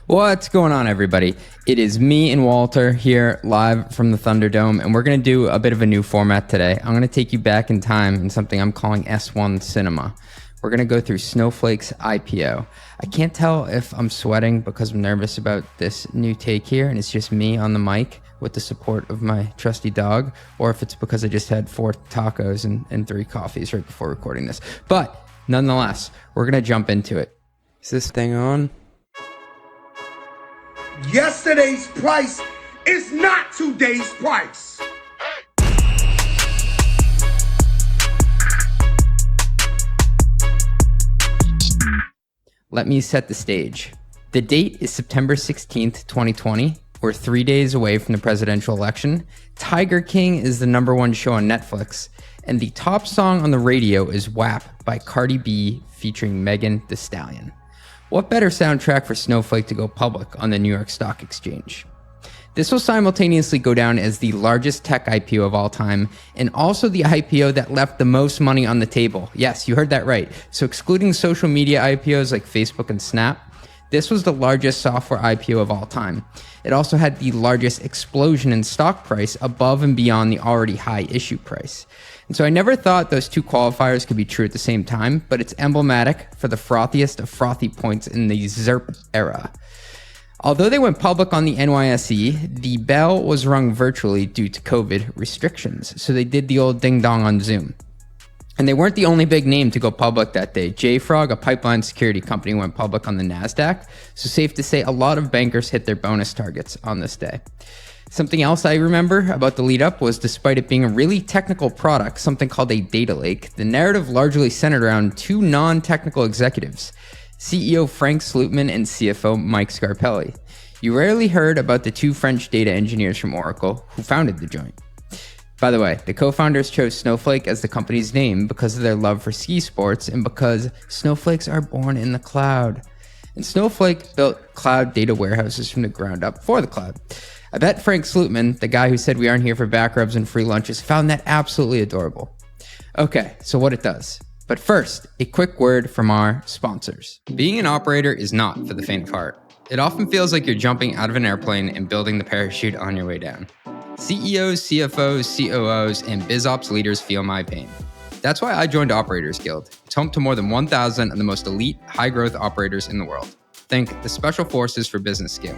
What's going on, everybody? It is me and Walter here live from the Thunderdome, and we're going to do a bit of a new format today. I'm going to take you back in time in something I'm calling S1 Cinema. We're going to go through Snowflake's IPO. I can't tell if I'm sweating because I'm nervous about this new take here, and it's just me on the mic with the support of my trusty dog, or if it's because I just had 4 tacos and 3 coffees right before recording this. But nonetheless, we're going to jump into it. Is this thing on? Yesterday's price is not today's price. Let me set the stage. The date is September 16th, 2020. We're 3 days away from the presidential election. Tiger King is the #1 show on Netflix. And the top song on the radio is WAP by Cardi B featuring Megan Thee Stallion. What better soundtrack for Snowflake to go public on the New York Stock Exchange? This will simultaneously go down as the largest tech IPO of all time, and also the IPO that left the most money on the table. Yes, you heard that right. So excluding social media IPOs like Facebook and Snap, this was the largest software IPO of all time. It also had the largest explosion in stock price above and beyond the already high issue price. And so I never thought those two qualifiers could be true at the same time, but it's emblematic for the frothiest of frothy points in the ZERP era. Although they went public on the NYSE, the bell was rung virtually due to COVID restrictions. So they did the old ding dong on Zoom. And they weren't the only big name to go public that day. JFrog, a pipeline security company, went public on the NASDAQ. So safe to say a lot of bankers hit their bonus targets on this day. Something else I remember about the lead up was, despite it being a really technical product, something called a data lake, the narrative largely centered around 2 non-technical executives, CEO Frank Slootman and CFO Mike Scarpelli. You rarely heard about the 2 French data engineers from Oracle who founded the joint. By the way, the co-founders chose Snowflake as the company's name because of their love for ski sports and because snowflakes are born in the cloud. And Snowflake built cloud data warehouses from the ground up for the cloud. I bet Frank Slootman, the guy who said we aren't here for back rubs and free lunches, found that absolutely adorable. Okay, so what it does. But first, a quick word from our sponsors. Being an operator is not for the faint of heart. It often feels like you're jumping out of an airplane and building the parachute on your way down. CEOs, CFOs, COOs, and BizOps leaders feel my pain. That's why I joined Operators Guild. It's home to more than 1,000 of the most elite, high-growth operators in the world. Think the Special Forces for business scale.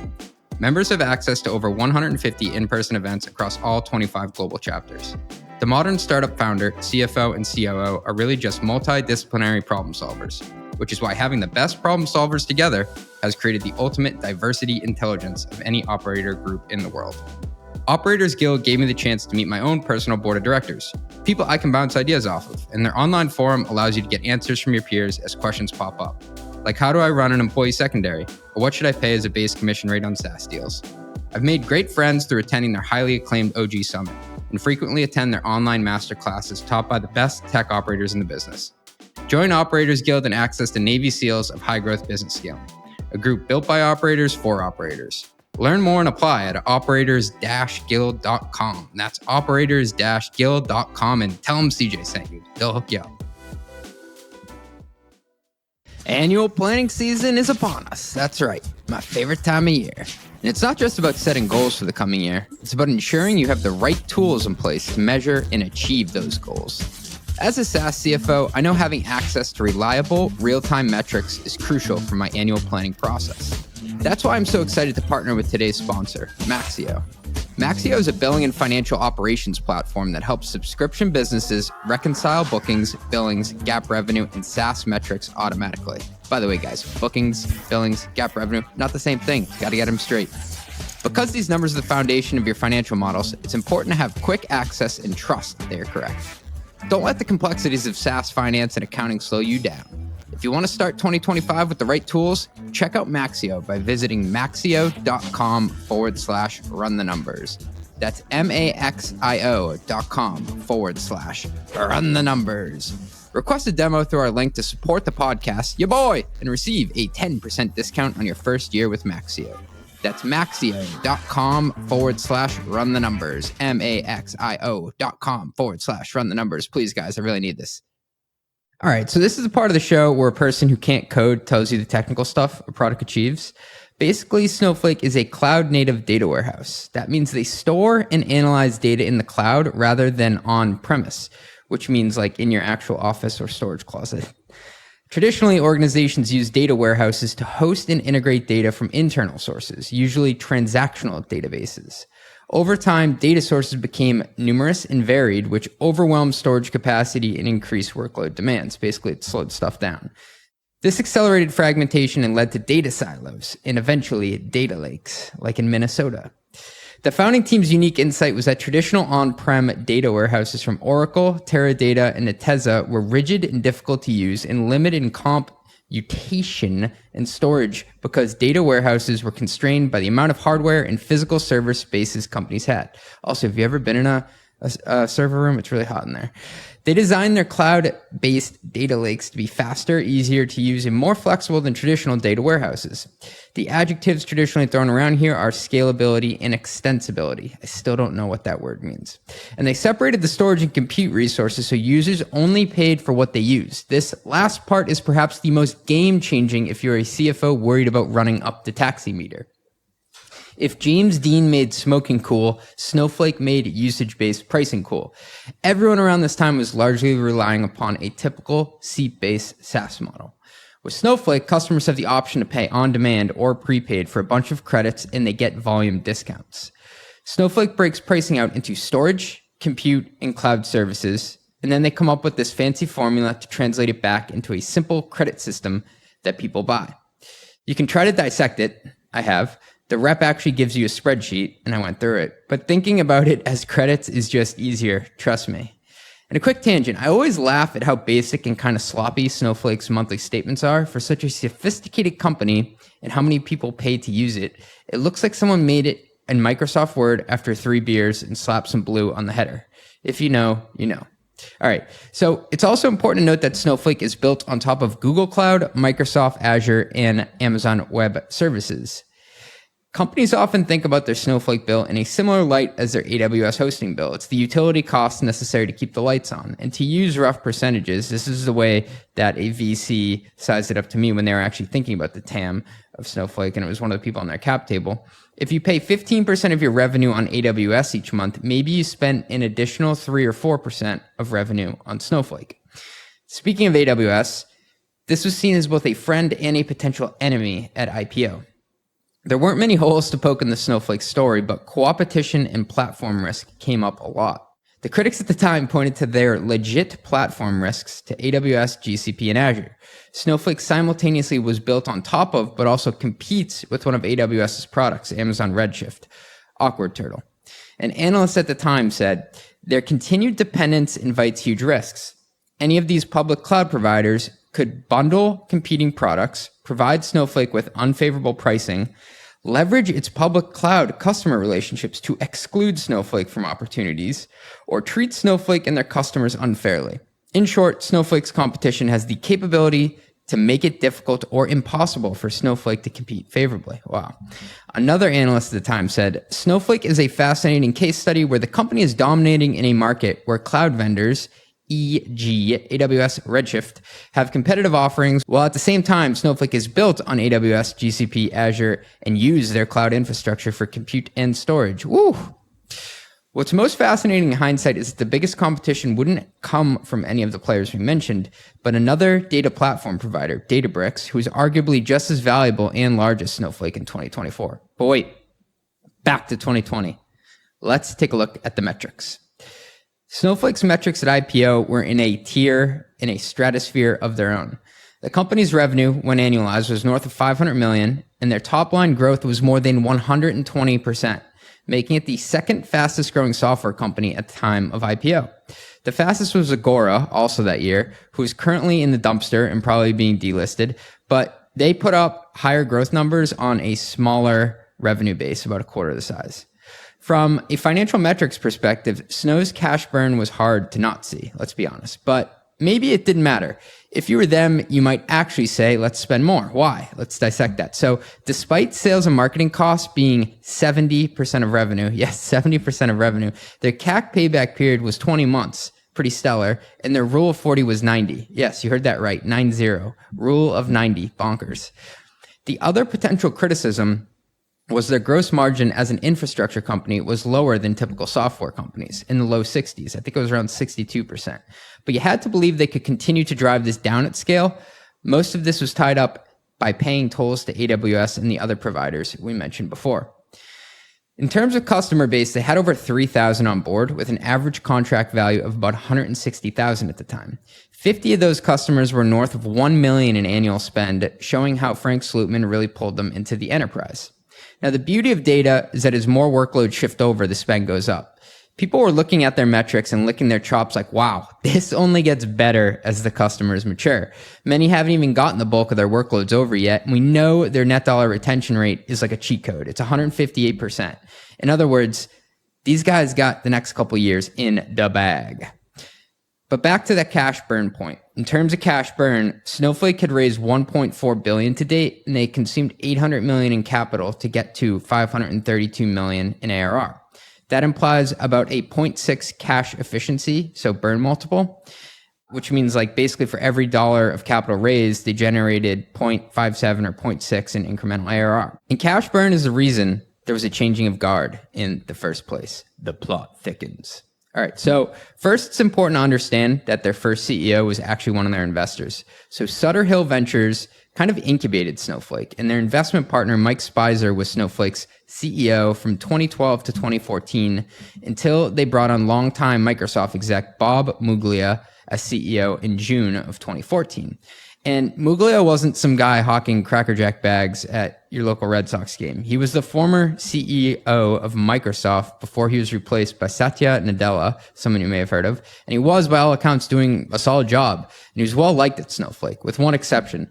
Members have access to over 150 in-person events across all 25 global chapters. The modern startup founder, CFO, and COO are really just multidisciplinary problem solvers, which is why having the best problem solvers together has created the ultimate diversity intelligence of any operator group in the world. Operators Guild gave me the chance to meet my own personal board of directors, people I can bounce ideas off of, and their online forum allows you to get answers from your peers as questions pop up. Like, how do I run an employee secondary? Or what should I pay as a base commission rate on SaaS deals? I've made great friends through attending their highly acclaimed OG Summit and frequently attend their online masterclasses taught by the best tech operators in the business. Join Operators Guild and access the Navy SEALs of high growth business scale, a group built by operators for operators. Learn more and apply at operators-guild.com. That's operators-guild.com, and tell them CJ sent you. They'll hook you up. Annual planning season is upon us. That's right, my favorite time of year. And it's not just about setting goals for the coming year. It's about ensuring you have the right tools in place to measure and achieve those goals. As a SaaS CFO, I know having access to reliable, real-time metrics is crucial for my annual planning process. That's why I'm so excited to partner with today's sponsor, Maxio. Maxio is a billing and financial operations platform that helps subscription businesses reconcile bookings, billings, GAAP revenue, and SaaS metrics automatically. By the way, guys, bookings, billings, GAAP revenue, not the same thing. Got to get them straight. Because these numbers are the foundation of your financial models, it's important to have quick access and trust that they are correct. Don't let the complexities of SaaS finance and accounting slow you down. If you want to start 2025 with the right tools, check out Maxio by visiting maxio.com/run the numbers. That's maxio.com/run the numbers. Request a demo through our link to support the podcast, ya boy, and receive a 10% discount on your first year with Maxio. That's maxio.com/run the numbers. maxio.com/run the numbers. Please, guys, I really need this. All right, so this is a part of the show where a person who can't code tells you the technical stuff a product achieves. Basically, Snowflake is a cloud-native data warehouse. That means they store and analyze data in the cloud rather than on-premise, which means like in your actual office or storage closet. Traditionally, organizations use data warehouses to host and integrate data from internal sources, usually transactional databases. Over time, data sources became numerous and varied, which overwhelmed storage capacity and increased workload demands. Basically, it slowed stuff down. This accelerated fragmentation and led to data silos and eventually data lakes, like in Minnesota. The founding team's unique insight was that traditional on-prem data warehouses from Oracle, Teradata, and Netezza were rigid and difficult to use and limited in computation and storage because data warehouses were constrained by the amount of hardware and physical server spaces companies had. Also, have you ever been in a server room? It's really hot in there. They designed their cloud-based data lakes to be faster, easier to use, and more flexible than traditional data warehouses. The adjectives traditionally thrown around here are scalability and extensibility. I still don't know what that word means. And they separated the storage and compute resources so users only paid for what they used. This last part is perhaps the most game-changing if you're a CFO worried about running up the taxi meter. If James Dean made smoking cool, Snowflake made usage-based pricing cool. Everyone around this time was largely relying upon a typical seat-based SaaS model. With Snowflake, customers have the option to pay on demand or prepaid for a bunch of credits, and they get volume discounts. Snowflake breaks pricing out into storage, compute, and cloud services, and then they come up with this fancy formula to translate it back into a simple credit system that people buy. You can try to dissect it. I have. The rep actually gives you a spreadsheet, and I went through it. But thinking about it as credits is just easier, trust me. And a quick tangent, I always laugh at how basic and kind of sloppy Snowflake's monthly statements are for such a sophisticated company and how many people pay to use it. It looks like someone made it in Microsoft Word after 3 beers and slapped some blue on the header. If you know, you know. All right, so it's also important to note that Snowflake is built on top of Google Cloud, Microsoft Azure, and Amazon Web Services. Companies often think about their Snowflake bill in a similar light as their AWS hosting bill. It's the utility costs necessary to keep the lights on. And to use rough percentages, this is the way that a VC sized it up to me when they were actually thinking about the TAM of Snowflake, and it was one of the people on their cap table. If you pay 15% of your revenue on AWS each month, maybe you spend an additional 3 or 4% of revenue on Snowflake. Speaking of AWS, this was seen as both a friend and a potential enemy at IPO. There weren't many holes to poke in the Snowflake story, but co-opetition and platform risk came up a lot. The critics at the time pointed to their legit platform risks to AWS, GCP, and Azure. Snowflake simultaneously was built on top of, but also competes with one of AWS's products, Amazon Redshift, Awkward Turtle. An analyst at the time said, their continued dependence invites huge risks. Any of these public cloud providers could bundle competing products, provide Snowflake with unfavorable pricing, leverage its public cloud customer relationships to exclude Snowflake from opportunities, or treat Snowflake and their customers unfairly. In short, Snowflake's competition has the capability to make it difficult or impossible for Snowflake to compete favorably. Wow. Another analyst at the time said, Snowflake is a fascinating case study where the company is dominating in a market where cloud vendors, e.g. AWS Redshift, have competitive offerings, while at the same time, Snowflake is built on AWS, GCP, Azure, and use their cloud infrastructure for compute and storage. Woo! What's most fascinating in hindsight is that the biggest competition wouldn't come from any of the players we mentioned, but another data platform provider, Databricks, who is arguably just as valuable and large as Snowflake in 2024. But wait, back to 2020. Let's take a look at the metrics. Snowflake's metrics at IPO were in a tier, in a stratosphere of their own. The company's revenue, when annualized, was north of $500 million, and their top line growth was more than 120%, making it the second fastest growing software company at the time of IPO. The fastest was Agora, also that year, who is currently in the dumpster and probably being delisted, but they put up higher growth numbers on a smaller revenue base, about a quarter of the size. From a financial metrics perspective, Snow's cash burn was hard to not see, let's be honest. But maybe it didn't matter. If you were them, you might actually say, let's spend more. Why? Let's dissect that. So despite sales and marketing costs being 70% of revenue, yes, 70% of revenue, their CAC payback period was 20 months, pretty stellar. And their rule of 40 was 90. Yes, you heard that right. 90. Rule of 90. Bonkers. The other potential criticism was their gross margin as an infrastructure company was lower than typical software companies in the low 60s. I think it was around 62%. But you had to believe they could continue to drive this down at scale. Most of this was tied up by paying tolls to AWS and the other providers we mentioned before. In terms of customer base, they had over 3,000 on board with an average contract value of about 160,000 at the time. 50 of those customers were north of 1 million in annual spend, showing how Frank Slootman really pulled them into the enterprise. Now, the beauty of data is that as more workloads shift over, the spend goes up. People were looking at their metrics and licking their chops like, wow, this only gets better as the customers mature. Many haven't even gotten the bulk of their workloads over yet. And we know their net dollar retention rate is like a cheat code. It's 158%. In other words, these guys got the next couple years in the bag. But back to that cash burn point. In terms of cash burn, Snowflake had raised $1.4 billion to date, and they consumed $800 million in capital to get to $532 million in ARR. That implies about a 0.6 cash efficiency, so burn multiple, which means like basically for every dollar of capital raised, they generated 0.57 or 0.6 in incremental ARR. And cash burn is the reason there was a changing of guard in the first place. The plot thickens. All right, so first it's important to understand that their first CEO was actually one of their investors. So Sutter Hill Ventures kind of incubated Snowflake, and their investment partner, Mike Speiser, was Snowflake's CEO from 2012 to 2014 until they brought on longtime Microsoft exec Bob Muglia as CEO in June of 2014. And Muglia wasn't some guy hawking Cracker Jack bags at your local Red Sox game. He was the former CEO of Microsoft before he was replaced by Satya Nadella, someone you may have heard of. And he was, by all accounts, doing a solid job. And he was well liked at Snowflake, with one exception: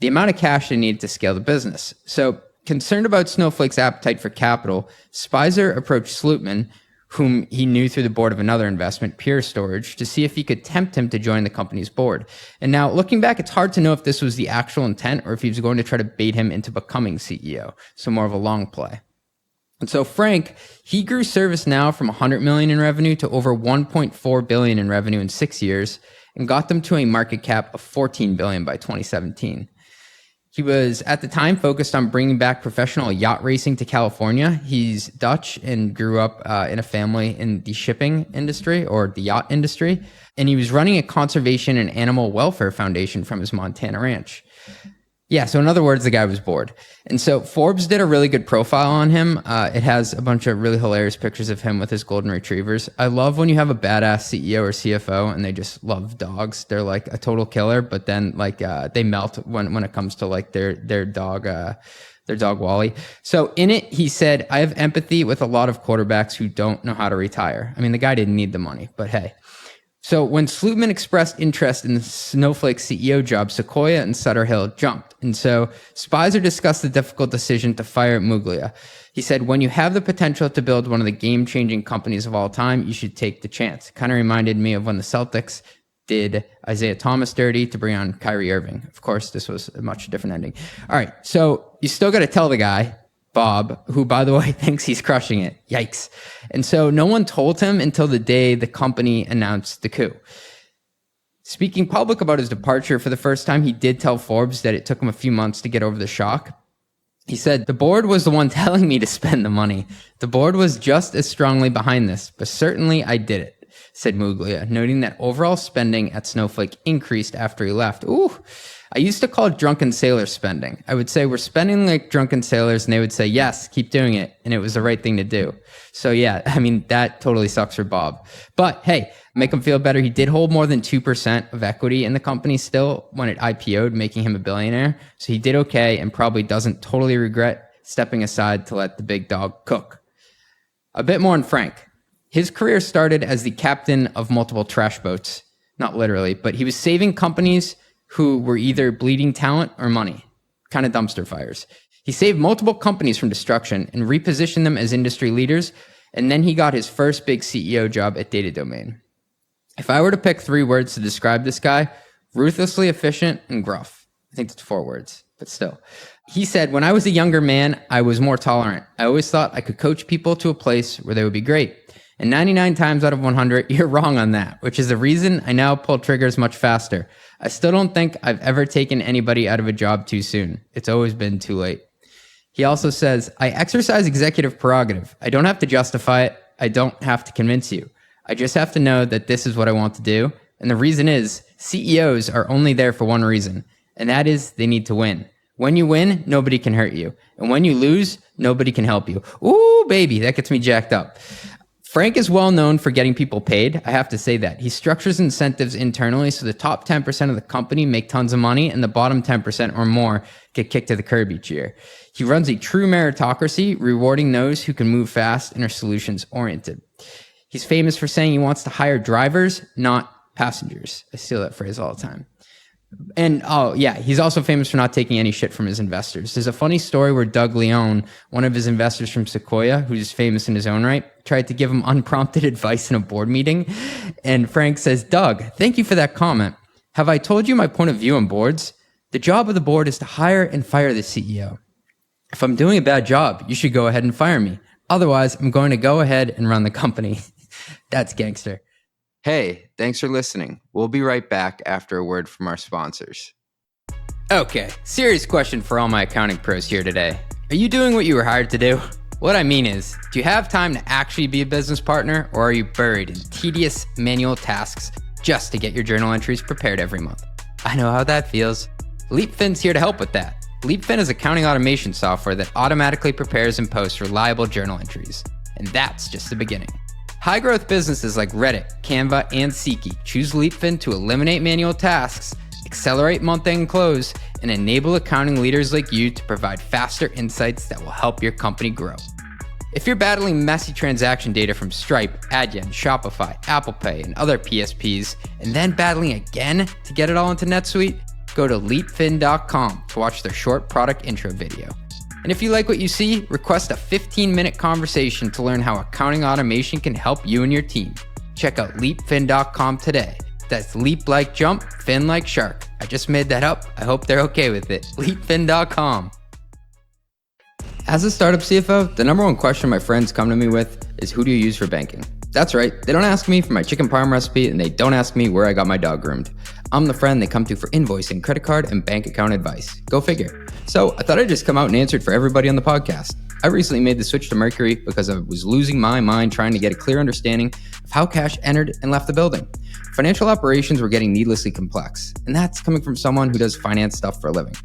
the amount of cash they needed to scale the business. So, concerned about Snowflake's appetite for capital, Speiser approached Slootman, whom he knew through the board of another investment, Pure Storage, to see if he could tempt him to join the company's board. And now, looking back, it's hard to know if this was the actual intent or if he was going to try to bait him into becoming CEO, so more of a long play. And so Frank, he grew ServiceNow from $100 million in revenue to over $1.4 billion in revenue in 6 years and got them to a market cap of $14 billion by 2017. He was, at the time, focused on bringing back professional yacht racing to California. He's Dutch and grew up in a family in the shipping industry or the yacht industry. And he was running a conservation and animal welfare foundation from his Montana ranch. Yeah, so in other words, the guy was bored. And so Forbes did a really good profile on him. It has a bunch of really hilarious pictures of him with his golden retrievers. I love when you have a badass CEO or CFO and they just love dogs. They're like a total killer, but then like they melt when it comes to like their dog Wally. So in it, he said, "I have empathy with a lot of quarterbacks who don't know how to retire." I mean, the guy didn't need the money, but hey. So when Slootman expressed interest in the Snowflake CEO job, Sequoia and Sutter Hill jumped. And so Speiser discussed the difficult decision to fire Muglia. He said, "When you have the potential to build one of the game-changing companies of all time, you should take the chance." Kind of reminded me of when the Celtics did Isaiah Thomas dirty to bring on Kyrie Irving. Of course, this was a much different ending. All right, so you still got to tell the guy, Bob, who, by the way, thinks he's crushing it. Yikes. And so no one told him until the day the company announced the coup. Speaking public about his departure for the first time, he did tell Forbes that it took him a few months to get over the shock. He said, "The board was the one telling me to spend the money. The board was just as strongly behind this, but certainly I did it," said Muglia, noting that overall spending at Snowflake increased after he left. Ooh. I used to call it drunken sailor spending. I would say, "We're spending like drunken sailors," and they would say, "Yes, keep doing it." And it was the right thing to do. So yeah, I mean, that totally sucks for Bob. But hey, make him feel better. He did hold more than 2% of equity in the company still when it IPO'd, making him a billionaire. So he did okay and probably doesn't totally regret stepping aside to let the big dog cook. A bit more on Frank. His career started as the captain of multiple trash boats. Not literally, but he was saving companies who were either bleeding talent or money, kind of dumpster fires. He saved multiple companies from destruction and repositioned them as industry leaders, and then he got his first big CEO job at Data Domain. If I were to pick 3 words to describe this guy, ruthlessly efficient and gruff. I think that's 4 words, but still. He said, "When I was a younger man, I was more tolerant. I always thought I could coach people to a place where they would be great. And 99 times out of 100, you're wrong on that, which is the reason I now pull triggers much faster. I still don't think I've ever taken anybody out of a job too soon. It's always been too late. He also says, I exercise executive prerogative. I don't have to justify it. I don't have to convince you. I just have to know that this is what I want to do. And the reason is CEOs are only there for one reason, and that is they need to win. When you win, nobody can hurt you. And when you lose, nobody can help you. Ooh, baby, that gets me jacked up. Frank is well known for getting people paid. I have to say that. He structures incentives internally so the top 10% of the company make tons of money and the bottom 10% or more get kicked to the curb each year. He runs a true meritocracy, rewarding those who can move fast and are solutions oriented. He's famous for saying he wants to hire drivers, not passengers. I steal that phrase all the time. And he's also famous for not taking any shit from his investors. There's a funny story where Doug Leone, one of his investors from Sequoia, who's famous in his own right, tried to give him unprompted advice in a board meeting. And Frank says, Doug, thank you for that comment. Have I told you my point of view on boards? The job of the board is to hire and fire the CEO. If I'm doing a bad job, you should go ahead and fire me. Otherwise, I'm going to go ahead and run the company. That's gangster. Hey, thanks for listening. We'll be right back after a word from our sponsors. Okay, serious question for all my accounting pros here today. Are you doing what you were hired to do? What I mean is, do you have time to actually be a business partner, or are you buried in tedious manual tasks just to get your journal entries prepared every month? I know how that feels. Leapfin's here to help with that. Leapfin is accounting automation software that automatically prepares and posts reliable journal entries. And that's just the beginning. High-growth businesses like Reddit, Canva, and Seat Geek choose Leapfin to eliminate manual tasks, accelerate month-end close, and enable accounting leaders like you to provide faster insights that will help your company grow. If you're battling messy transaction data from Stripe, Adyen, Shopify, Apple Pay, and other PSPs, and then battling again to get it all into NetSuite, go to leapfin.com to watch their short product intro video. And if you like what you see, request a 15-minute conversation to learn how accounting automation can help you and your team. Check out leapfin.com today. That's leap like jump, fin like shark. I just made that up. I hope they're okay with it. Leapfin.com. As a startup CFO, the number one question my friends come to me with is, who do you use for banking? That's right, they don't ask me for my chicken parm recipe, and they don't ask me where I got my dog groomed. I'm the friend they come to for invoicing, credit card, and bank account advice. Go figure. So I thought I'd just come out and answer it for everybody on the podcast. I recently made the switch to Mercury because I was losing my mind trying to get a clear understanding of how cash entered and left the building. Financial operations were getting needlessly complex, and that's coming from someone who does finance stuff for a living.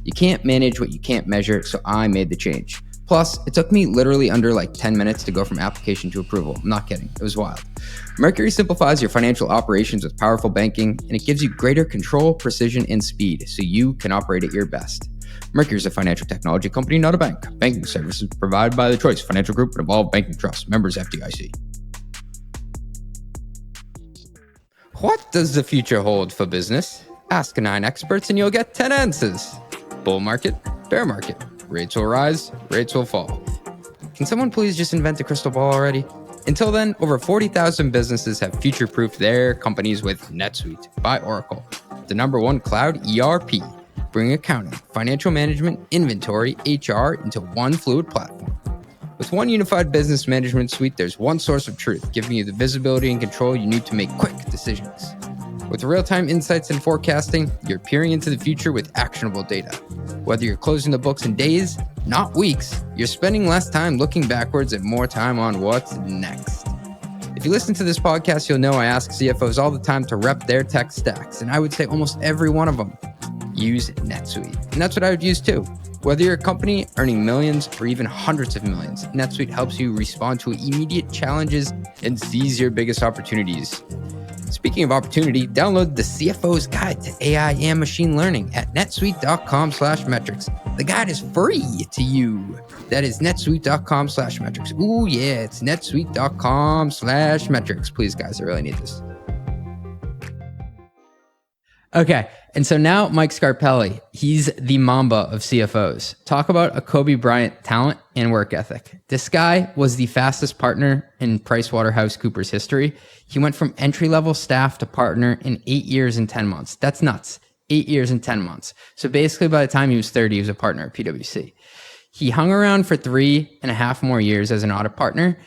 You can't manage what you can't measure, so I made the change. Plus, it took me literally under 10 minutes to go from application to approval. I'm not kidding. It was wild. Mercury simplifies your financial operations with powerful banking, and it gives you greater control, precision, and speed so you can operate at your best. Mercury is a financial technology company, not a bank. Banking services provided by the Choice Financial Group and Evolve Banking Trust. Members FDIC. What does the future hold for business? Ask 9 experts and you'll get 10 answers. Bull market, bear market. Rates will rise, rates will fall. Can someone please just invent a crystal ball already? Until then, over 40,000 businesses have future-proofed their companies with NetSuite by Oracle, the #1 cloud ERP, bringing accounting, financial management, inventory, HR into one fluid platform. With one unified business management suite, there's one source of truth, giving you the visibility and control you need to make quick decisions. With real-time insights and forecasting, you're peering into the future with actionable data. Whether you're closing the books in days, not weeks, you're spending less time looking backwards and more time on what's next. If you listen to this podcast, you'll know I ask CFOs all the time to rep their tech stacks, and I would say almost every one of them use NetSuite. And that's what I would use too. Whether you're a company earning millions or even hundreds of millions, NetSuite helps you respond to immediate challenges and seize your biggest opportunities. Speaking of opportunity, download the CFO's Guide to AI and Machine Learning at netsuite.com/metrics. The guide is free to you. That is netsuite.com/metrics. Ooh, yeah, it's netsuite.com/metrics. Please, guys, I really need this. Okay, and so now Mike Scarpelli, he's the Mamba of CFOs. Talk about a Kobe Bryant talent and work ethic. This guy was the fastest partner in PricewaterhouseCoopers history. He went from entry-level staff to partner in 8 years and 10 months. That's nuts. 8 years and 10 months. So basically by the time he was 30, he was a partner at PwC. He hung around for 3.5 more years as an audit partner.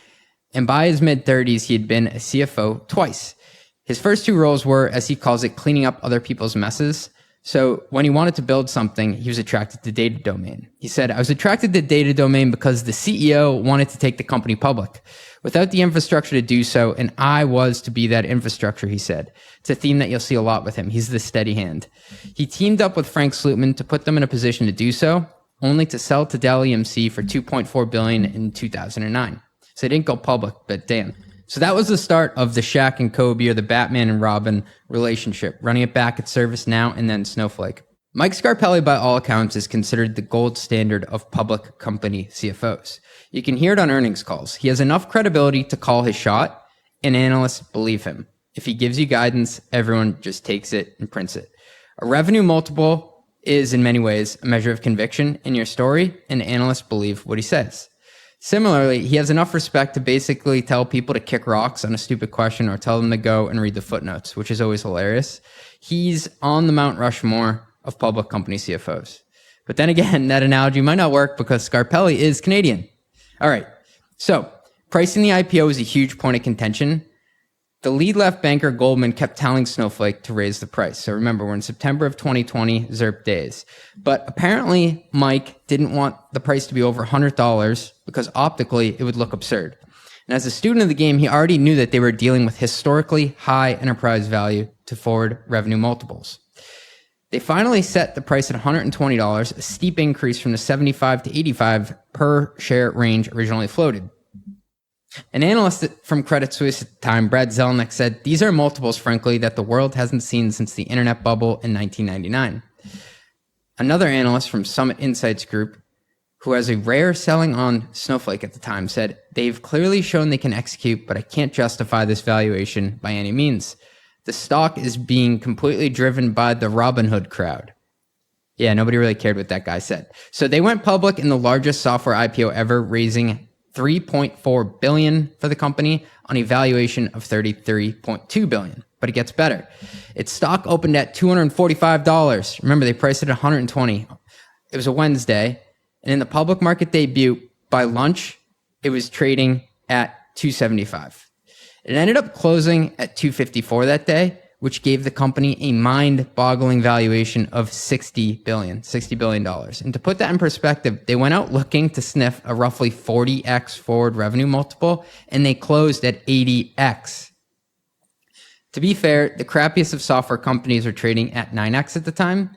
And by his mid-30s, he had been a CFO twice. His first two roles were, as he calls it, cleaning up other people's messes. So when he wanted to build something, he was attracted to data domain. He said, I was attracted to data domain because the CEO wanted to take the company public without the infrastructure to do so, and I was to be that infrastructure, he said. It's a theme that you'll see a lot with him. He's the steady hand. He teamed up with Frank Slootman to put them in a position to do so, only to sell to Dell EMC for $2.4 billion in 2009. So they didn't go public, but damn. So that was the start of the Shaq and Kobe, or the Batman and Robin relationship, running it back at ServiceNow and then Snowflake. Mike Scarpelli, by all accounts, is considered the gold standard of public company CFOs. You can hear it on earnings calls. He has enough credibility to call his shot, and analysts believe him. If he gives you guidance, everyone just takes it and prints it. A revenue multiple is, in many ways, a measure of conviction in your story, and analysts believe what he says. Similarly, he has enough respect to basically tell people to kick rocks on a stupid question or tell them to go and read the footnotes, which is always hilarious. He's on the Mount Rushmore of public company CFOs. But then again, that analogy might not work because Scarpelli is Canadian. All right, so pricing the IPO is a huge point of contention. The lead left banker, Goldman, kept telling Snowflake to raise the price. So remember, we're in September of 2020, ZERP days. But apparently, Mike didn't want the price to be over $100 because optically, it would look absurd. And as a student of the game, he already knew that they were dealing with historically high enterprise value to forward revenue multiples. They finally set the price at $120, a steep increase from the $75 to $85 per share range originally floated. An analyst from Credit Suisse at the time, Brad Zelnick, said, these are multiples, frankly, that the world hasn't seen since the internet bubble in 1999. Another analyst from Summit Insights Group, who has a rare selling on Snowflake at the time, said, they've clearly shown they can execute, but I can't justify this valuation by any means. The stock is being completely driven by the Robinhood crowd. Yeah, nobody really cared what that guy said. So they went public in the largest software IPO ever, raising $3.4 billion for the company on a valuation of $33.2 billion. But it gets better. Its stock opened at $245. Remember, they priced it at $120. It was a Wednesday. And in the public market debut, by lunch, it was trading at $275. It ended up closing at $254 that day, which gave the company a mind-boggling valuation of $60 billion. And to put that in perspective, they went out looking to sniff a roughly 40x forward revenue multiple, and they closed at 80x. To be fair, the crappiest of software companies were trading at 9x at the time,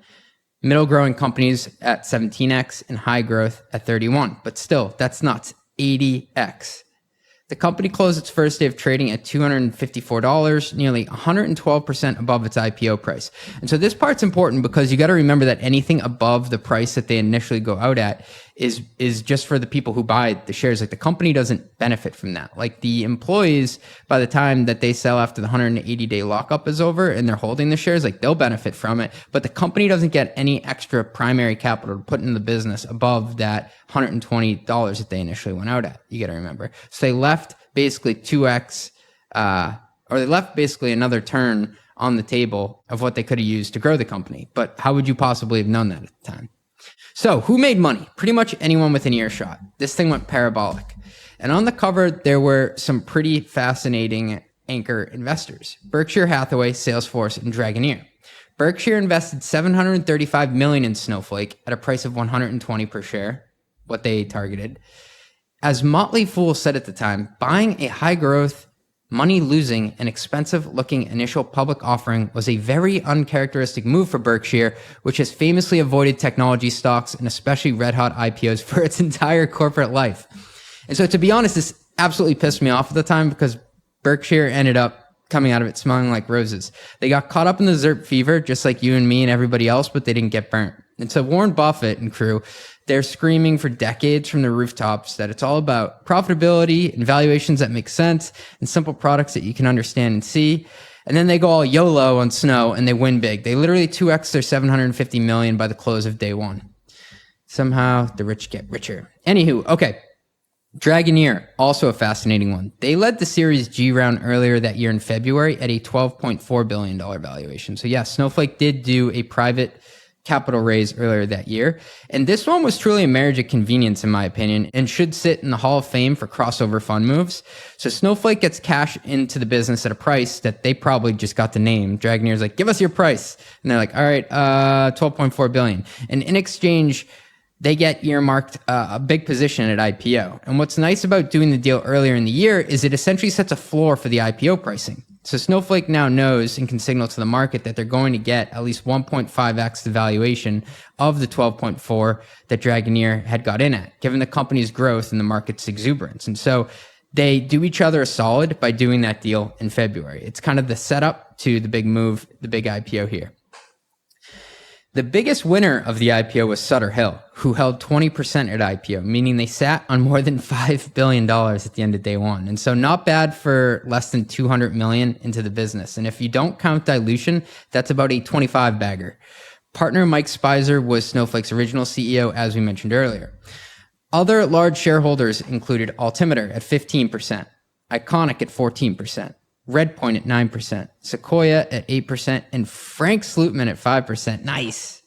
middle growing companies at 17x, and high growth at 31. But still, that's nuts, 80x. The company closed its first day of trading at $254, nearly 112% above its IPO price. And so this part's important because you got to remember that anything above the price that they initially go out at is just for the people who buy the shares. Like, the company doesn't benefit from that. Like, the employees, by the time that they sell after the 180-day lockup is over and they're holding the shares, like, they'll benefit from it. But the company doesn't get any extra primary capital to put in the business above that $120 that they initially went out at. You got to remember. So they left basically 2x, or they left basically another turn on the table of what they could have used to grow the company. But how would you possibly have known that at the time? So who made money? Pretty much anyone with an earshot. This thing went parabolic. And on the cover, there were some pretty fascinating anchor investors: Berkshire Hathaway, Salesforce, and Dragoneer. Berkshire invested $735 million in Snowflake at a price of $120 per share, what they targeted. As Motley Fool said at the time, buying a high-growth, money-losing, and expensive-looking initial public offering was a very uncharacteristic move for Berkshire, which has famously avoided technology stocks and especially red-hot IPOs for its entire corporate life. And so, to be honest, this absolutely pissed me off at the time because Berkshire ended up coming out of it smelling like roses. They got caught up in the ZERP fever, just like you and me and everybody else, but they didn't get burnt. And so Warren Buffett and crew, they're screaming for decades from the rooftops that it's all about profitability and valuations that make sense and simple products that you can understand and see. And then they go all YOLO on Snow and they win big. They literally 2x their $750 million by the close of day one. Somehow the rich get richer. Anywho, okay. Dragoneer, also a fascinating one. They led the Series G round earlier that year in February at a $12.4 billion valuation. So yeah, Snowflake did do a private capital raise earlier that year. And this one was truly a marriage of convenience, in my opinion, and should sit in the Hall of Fame for crossover fund moves. So Snowflake gets cash into the business at a price that they probably just got the name. Dragoneer's like, give us your price. And they're like, all right, 12.4 billion. And in exchange, they get earmarked a big position at IPO. And what's nice about doing the deal earlier in the year is it essentially sets a floor for the IPO pricing. So Snowflake now knows and can signal to the market that they're going to get at least 1.5x the valuation of the 12.4 that Dragoneer had got in at, given the company's growth and the market's exuberance. And so they do each other a solid by doing that deal in February. It's kind of the setup to the big move, the big IPO here. The biggest winner of the IPO was Sutter Hill, who held 20% at IPO, meaning they sat on more than $5 billion at the end of day one. And so not bad for less than 200 million into the business. And if you don't count dilution, that's about a 25 bagger. Partner Mike Spicer was Snowflake's original CEO, as we mentioned earlier. Other large shareholders included Altimeter at 15%, Iconic at 14%. Redpoint at 9%, Sequoia at 8%, and Frank Slootman at 5%. Nice.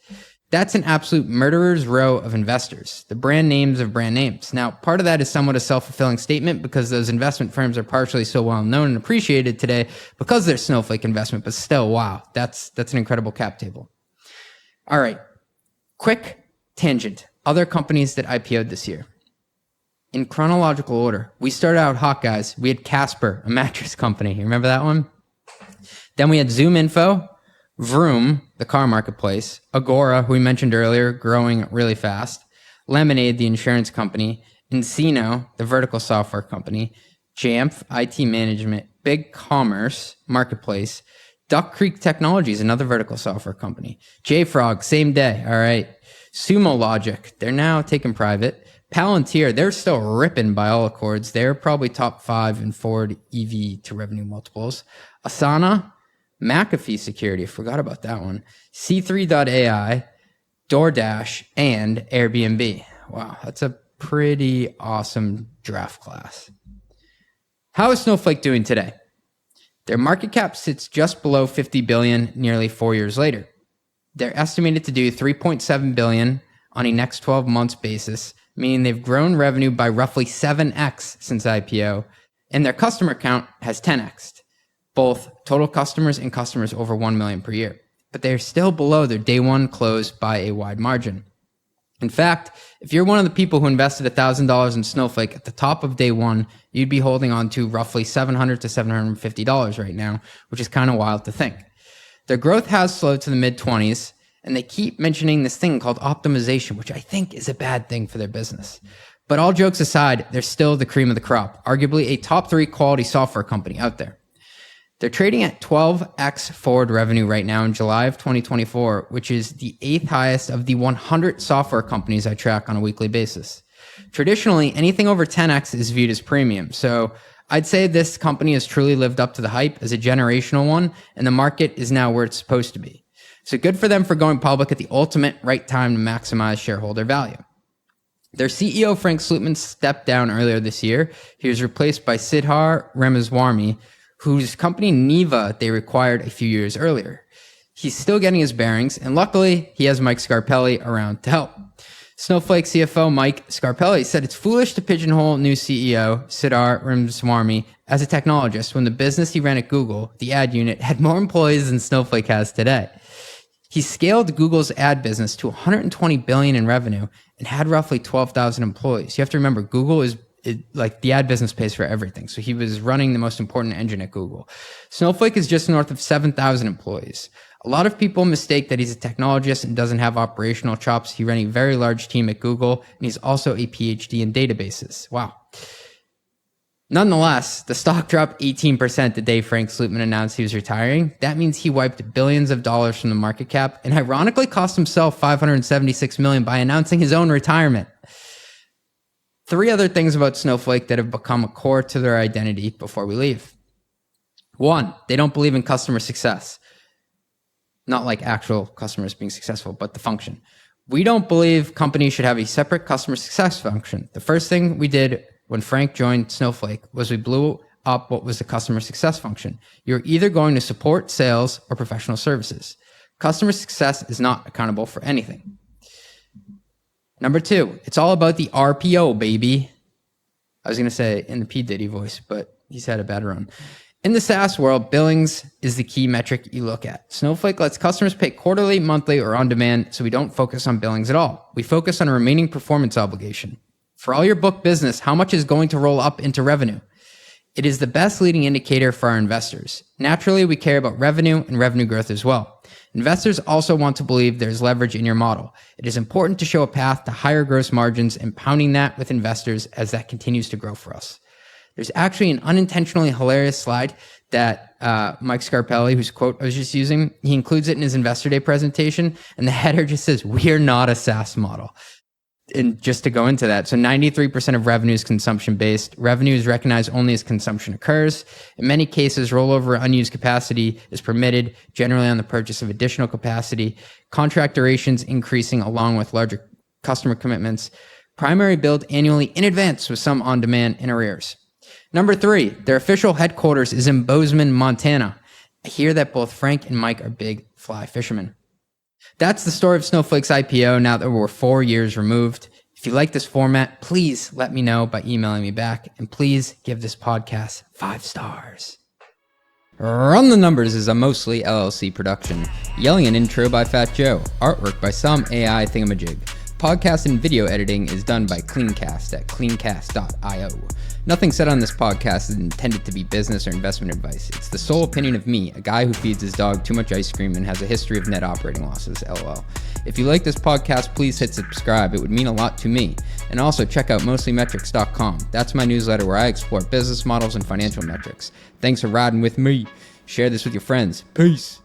That's an absolute murderer's row of investors, the brand names of brand names. Now, part of that is somewhat a self-fulfilling statement because those investment firms are partially so well known and appreciated today because they're Snowflake investment, but still, wow, that's an incredible cap table. All right, quick tangent. Other companies that IPO'd this year. In chronological order, we started out hot, guys. We had Casper, a mattress company. You remember that one? Then we had ZoomInfo, Vroom, the car marketplace, Agora, who we mentioned earlier, growing really fast, Lemonade, the insurance company, nCino, the vertical software company, Jamf, IT management, BigCommerce, marketplace, Duck Creek Technologies, another vertical software company, JFrog, same day, all right, Sumo Logic, they're now taken private, Palantir, they're still ripping by all accords. They're probably top 5 in forward EV to revenue multiples. Asana, McAfee Security, I forgot about that one. C3.ai, DoorDash, and Airbnb. Wow, that's a pretty awesome draft class. How is Snowflake doing today? Their market cap sits just below 50 billion nearly 4 years later. They're estimated to do 3.7 billion on a next 12 months basis, meaning they've grown revenue by roughly 7x since IPO, and their customer count has 10x'd, both total customers and customers over 1 million per year. But they're still below their day one close by a wide margin. In fact, if you're one of the people who invested $1,000 in Snowflake at the top of day one, you'd be holding on to roughly $700 to $750 right now, which is kind of wild to think. Their growth has slowed to the mid-20s, and they keep mentioning this thing called optimization, which I think is a bad thing for their business. But all jokes aside, they're still the cream of the crop, arguably a top 3 quality software company out there. They're trading at 12x forward revenue right now in July of 2024, which is the 8th highest of the 100 software companies I track on a weekly basis. Traditionally, anything over 10x is viewed as premium. So I'd say this company has truly lived up to the hype as a generational one, and the market is now where it's supposed to be. So good for them for going public at the ultimate right time to maximize shareholder value. Their CEO, Frank Slootman, stepped down earlier this year. He was replaced by Siddhar Ramaswamy, whose company Neva they acquired a few years earlier. He's still getting his bearings, and luckily, he has Mike Scarpelli around to help. Snowflake CFO Mike Scarpelli said it's foolish to pigeonhole new CEO Siddhar Ramaswamy as a technologist when the business he ran at Google, the ad unit, had more employees than Snowflake has today. He scaled Google's ad business to 120 billion in revenue and had roughly 12,000 employees. You have to remember, Google is like the ad business pays for everything. So he was running the most important engine at Google. Snowflake is just north of 7,000 employees. A lot of people mistake that he's a technologist and doesn't have operational chops. He ran a very large team at Google, and he's also a PhD in databases. Wow. Nonetheless, the stock dropped 18% the day Frank Slootman announced he was retiring. That means he wiped billions of dollars from the market cap and ironically cost himself $576 million by announcing his own retirement. 3 other things about Snowflake that have become a core to their identity before we leave. 1, they don't believe in customer success. Not like actual customers being successful, but the function. We don't believe companies should have a separate customer success function. The first thing we did when Frank joined Snowflake was we blew up what was the customer success function. You're either going to support sales or professional services. Customer success is not accountable for anything. Number 2, it's all about the RPO, baby. I was going to say in the P. Diddy voice, but he's had a bad run. In the SaaS world, billings is the key metric you look at. Snowflake lets customers pay quarterly, monthly, or on demand, so we don't focus on billings at all. We focus on a remaining performance obligation. For all your book business, how much is going to roll up into revenue? It is the best leading indicator for our investors. Naturally, we care about revenue and revenue growth as well. Investors also want to believe there's leverage in your model. It is important to show a path to higher gross margins and pounding that with investors as that continues to grow for us. There's actually an unintentionally hilarious slide that Mike Scarpelli, whose quote I was just using, he includes it in his Investor Day presentation, and the header just says, "We are not a SaaS model." And just to go into that, so 93% of revenue is consumption-based. Revenue is recognized only as consumption occurs. In many cases, rollover unused capacity is permitted, generally on the purchase of additional capacity. Contract durations increasing along with larger customer commitments. Primary billed annually in advance with some on-demand in arrears. Number 3, their official headquarters is in Bozeman, Montana. I hear that both Frank and Mike are big fly fishermen. That's the story of Snowflake's IPO now that we're 4 years removed. If you like this format, please let me know by emailing me back, and please give this podcast 5 stars. Run the Numbers is a mostly LLC production. Yelling an intro by Fat Joe. Artwork by some AI thingamajig. Podcast and video editing is done by Cleancast at cleancast.io. Nothing said on this podcast is intended to be business or investment advice. It's the sole opinion of me, a guy who feeds his dog too much ice cream and has a history of net operating losses, LOL. If you like this podcast, please hit subscribe. It would mean a lot to me. And also check out mostlymetrics.com. That's my newsletter where I explore business models and financial metrics. Thanks for riding with me. Share this with your friends. Peace.